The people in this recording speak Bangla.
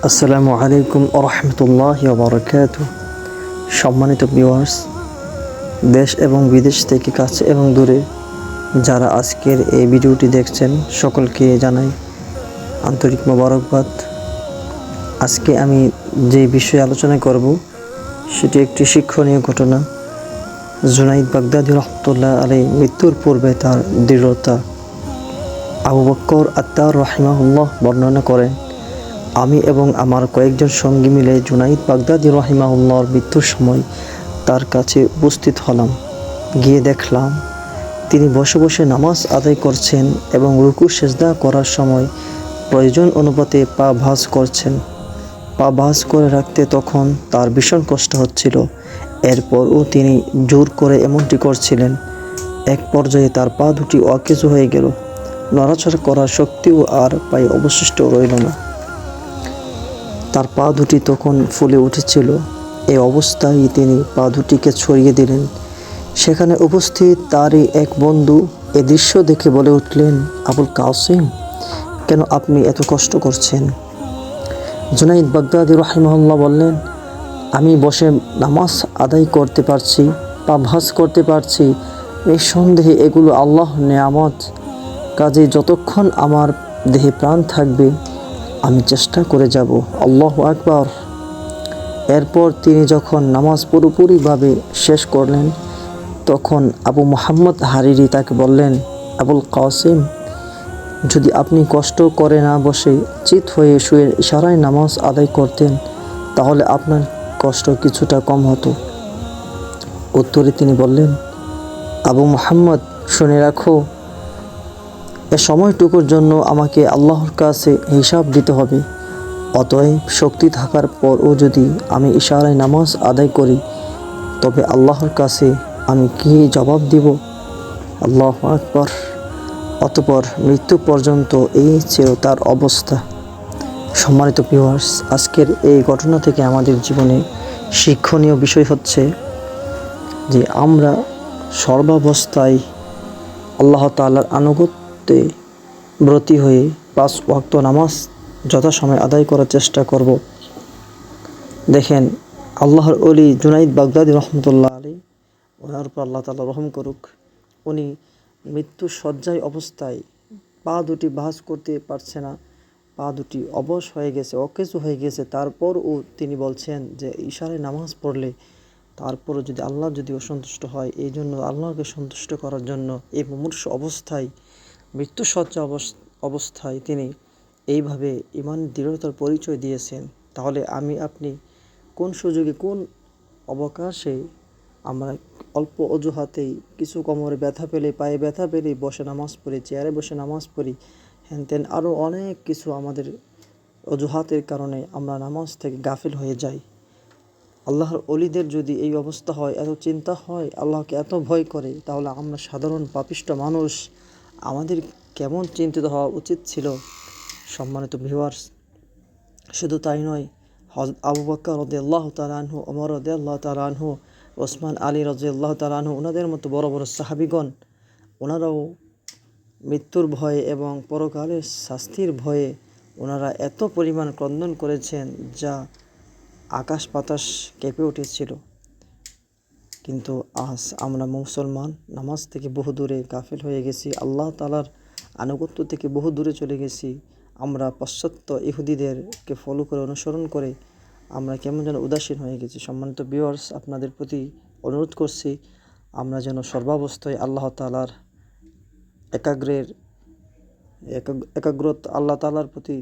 আসসালামু আলাইকুম ওরহমতুল্লাহি ওয়াবারাকাতুহু। সম্মানিত ভিউয়ার্স, দেশ এবং বিদেশ থেকে কাছে এবং দূরে যারা আজকের এই ভিডিওটি দেখছেন, সকলকে জানাই আন্তরিক মোবারকবাদ। আজকে আমি যে বিষয়ে আলোচনা করব সেটি একটি শিক্ষণীয় ঘটনা। জুনাইদ বাগদাদী রহমতুল্লাহ আলাইহি মৃত্যুর পূর্বে তার দৃঢ়তা। আবু বকর আত্তার রাহিমাহুল্লাহ বর্ণনা করেন, আমি এবং আমার কয়েকজন সঙ্গী মিলে জুনাইদ বাগদাদী রাহিমাহুল্লাহর মৃত্যুর সময় তার কাছে উপস্থিত হলাম। গিয়ে দেখলাম তিনি বসে বসে নামাজ আদায় করছেন এবং রুকু সেজদা করার সময় প্রয়োজন অনুপাতে পা ভাঁজ করছেন। পা ভাঁজ করে রাখতে তখন তার ভীষণ কষ্ট হচ্ছিল। এরপরও তিনি জোর করে এমনটি করছিলেন। এক পর্যায়ে তার পা দুটি অকেজো হয়ে গেল। নড়াচড়া করার শক্তিও আর পায়ে অবশিষ্ট রইল না। তার পা দুটি তখন ফুলে উঠেছিল। এই অবস্থায় তিনি পা দুটিকে ছড়িয়ে দিলেন। সেখানে উপস্থিত তারই এক বন্ধু এ দৃশ্য দেখে বলে উঠলেন, আবুল কাসিম, কেন আপনি এত কষ্ট করছেন? জুনাইদ বাগদাদী রাহিমাহুল্লাহ বললেন, আমি বসে নামাজ আদায় করতে পারছি, পা ভাঁজ করতে পারছি, নিঃসন্দেহে এগুলো আল্লাহর নেয়ামত। কাজে যতক্ষণ আমার দেহে প্রাণ থাকবে আমি চেষ্টা করে যাব। আল্লাহু আকবার। এরপর তিনি যখন নামাজ পুরোপুরিভাবে শেষ করলেন, তখন আবু মুহাম্মদ হারিরি তাকে বললেন, আবুল কাসিম, যদি আপনি কষ্ট করে না বসে চিত হয়ে শুয়ে ইশারায় নামাজ আদায় করতেন তাহলে আপনার কষ্ট কিছুটা কম হতো। উত্তরে তিনি বললেন, আবু মুহাম্মদ, শুনে রাখো, এ সময়টুকুর জন্য আমাকে আল্লাহর কাছে হিসাব দিতে হবে। অতএব শক্তি থাকার পরও যদি আমি ইশারায় নামাজ আদায় করি তবে আল্লাহর কাছে আমি কী জবাব দিব? আল্লাহু আকবার। অতঃপর মৃত্যু পর্যন্ত এই ছিল তার অবস্থা। সম্মানিত ভিউয়ার্স, আজকের এই ঘটনা থেকে আমাদের জীবনে শিক্ষণীয় বিষয় হচ্ছে যে আমরা সর্বাবস্থায় আল্লাহ তাআলার আনুগত্যে ব্রতী হয়ে 5 ওয়াক্ত নামাজ যথাসময়ে আদায় করার চেষ্টা করব। দেখেন, আল্লাহর ওলি জুনাইদ বাগদাদী রহমতুল্লাহ আলাইহি, ওনার উপর আল্লাহ তাআলা রহম করুক, উনি মৃত্যু শয্যায় অবস্থায় পা দুটি ভাঁজ করতে পারছে না, পা দুটি অবশ হয়ে গেছে, অকেজো হয়ে গেছে। তারপরও তিনি বলছেন যে ইশারায় নামাজ পড়লে তারপরও যদি আল্লাহ যদি অসন্তুষ্ট হয়, এই জন্য আল্লাহকে সন্তুষ্ট করার জন্য এই মুমূর্ষু অবস্থায় মৃত্যুসজ্জা অবস্থায় তিনি এইভাবে ঈমান দৃঢ়তার পরিচয় দিয়েছেন। তাহলে আমি আপনি কোন সুযোগে, কোন অবকাশে আমরা অল্প অজুহাতেই কিছু কোমরে ব্যথা পেলে, পায়ে ব্যথা পেলে বসে নামাজ পড়ি, চেয়ারে বসে নামাজ পড়ি, হ্যান আরও অনেক কিছু আমাদের অজুহাতের কারণে আমরা নামাজ থেকে গাফিল হয়ে যাই। আল্লাহর অলিদের যদি এই অবস্থা হয়, এত চিন্তা হয়, আল্লাহকে এত ভয় করে, তাহলে আমরা সাধারণ পাপিষ্ট মানুষ আমাদের কেমন চিন্তিত হওয়া উচিত ছিল। সম্মানিত ভিউয়ার্স, শুধু তাই নয়, হযরত আবু বকর রাদিয়াল্লাহু তাআলা আনহু, ওমর রাদিয়াল্লাহু তাআলা আনহু, ওসমান আলী রাদিয়াল্লাহু তাআলা আনহু, ওনাদের মতো বড় বড় সাহাবীগণ, ওনারাও মৃত্যুর ভয়ে এবং পরকালের শাস্তির ভয়ে ওনারা এত পরিমাণ ক্রন্দন করেছেন যা আকাশ বাতাস কেঁপে উঠেছিল। কিন্তু আজ আমরা মুসলমান নামাজ থেকে বহু দূরে গাফিল হয়ে গেছি, আল্লাহ তাআলার আনুগত্য থেকে বহু দূরে চলে গেছি। আমরা পাশ্চাত্য ইহুদিদেরকে ফলো করে, অনুসরণ করে আমরা কেমন যেন উদাসীন হয়ে গেছি। সম্মানিত ভিউয়ার্স, আপনাদের প্রতি অনুরোধ করছি আমরা যেন সর্বাবস্থায় আল্লাহ তাআলার আল্লাহ তাআলার প্রতি